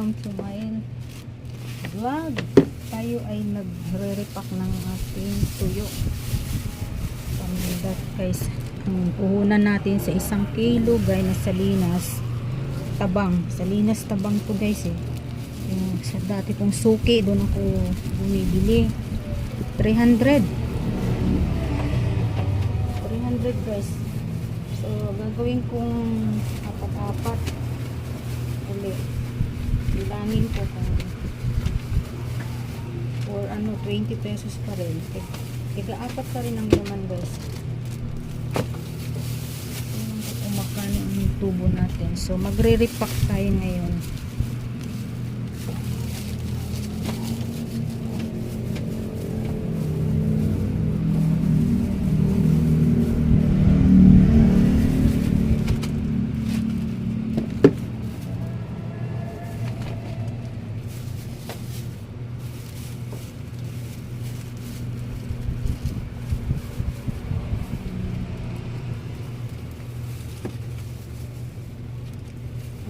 welcome to my vlog. Tayo ay nagre-repack ng ating tuyo. Pamindat guys. Ang puhunan natin sa 1 kilo guys na Salinas Tabang. Salinas Tabang to guys eh. Yung sa dati kong suki, doon ako bumibili. 300 guys. So gagawin kong apat-apat ulit. Bilangin ko kung or 20 pesos pa rin. Tiga-apat pa rin ang naman guys. Kung magkano ang tubo natin. So magre-repack tayo ngayon.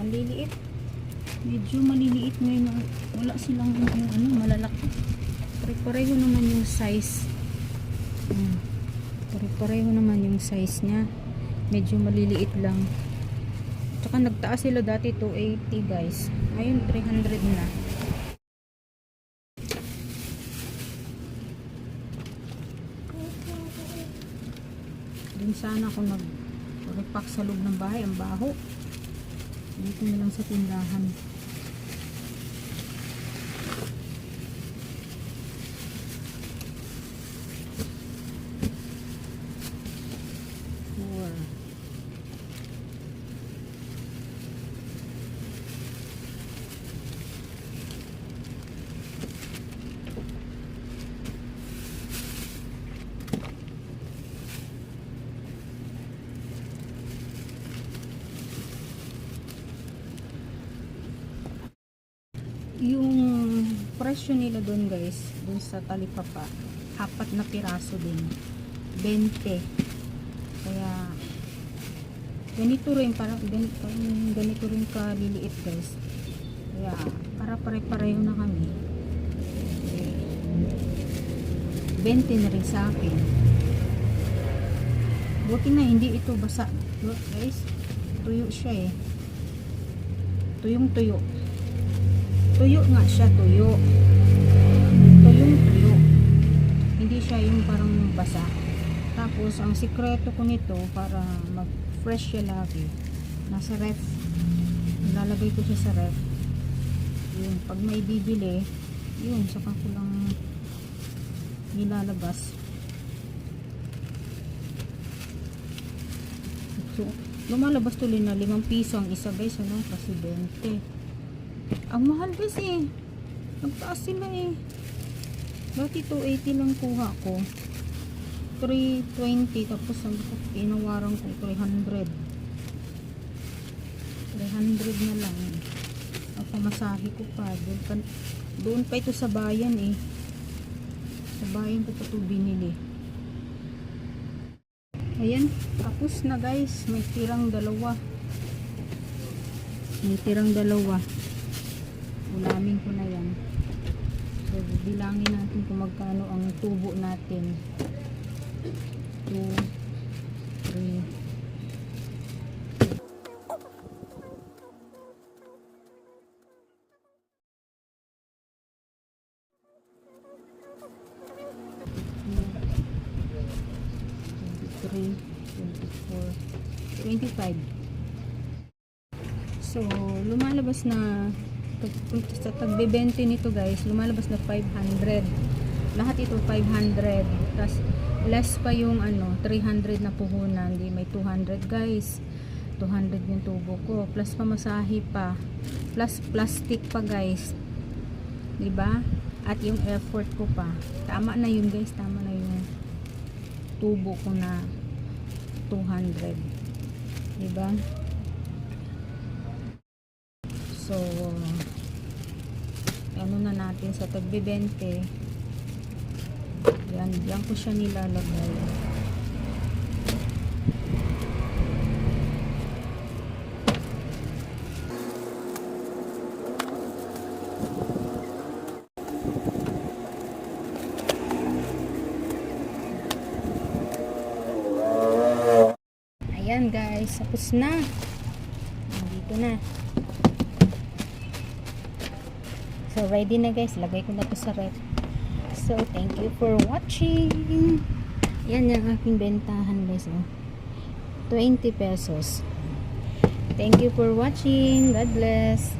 Maliliit. Medyo maliliit ngayon. Wala silang malalaki. Pare-pareho naman yung size. Pare-pareho naman yung size niya. Medyo maliliit lang. Tsaka nagtaas sila dati 280 guys. Ngayon 300 na. Din sana ako nag-repack sa loob ng bahay. Ang baho. Dito na lang sa tindahan. Yung presyo nila doon guys, doon sa Talipapa, 4 na piraso din, 20. Kaya ganito rin, parang ganito rin kaliliit guys. Kaya para pare-pareho na kami. 20 na rin sa akin. Buti na hindi ito basa. Look guys, tuyo siya eh. Tuyong tuyo. Tuyo nga siya, tuyo. Tuyong tuyo. Hindi siya yung parang basa. Tapos, ang sikreto ko nito, para mag-fresh siya lagi, nasa ref. Nilalagay ko siya sa ref. Yun, pag may bibili, yun, saka ko lang nilalabas. So, lumalabas tuloy na 5 piso ang isa guys, kasi 20. Ang mahal kasi nagtaas sila eh. Dati 280 lang kuha ko, 320, tapos ang inawaran ko 300 na lang. Ang pamasahe ko pa doon pa ito sa bayan eh. Sa bayan ko pa ito binili. Ayan, tapos na guys. May tirang dalawa. Ulamin ko na yan. So bilangin natin kung magkano ang tubo natin. 2, 3, 25. So lumalabas na sa tagbe-20 nito guys, lumalabas na 500. Lahat ito 500. Tapos less pa yung 300 na puhunan. Di may 200 guys. 200 yung tubo ko. Plus pamasahe pa. Plus plastic pa guys. Diba? At yung effort ko pa. Tama na yun guys. Tama na yung tubo ko na 200. Diba? So ano na natin sa tagbe-20. Yan ko siya nilalagay. Ayan guys, tapos na. Dito na. So ready na guys, lagay ko na to sa ref. So thank you for watching. Yan yung aking bentahan guys. 20 pesos. Thank you for watching. God bless.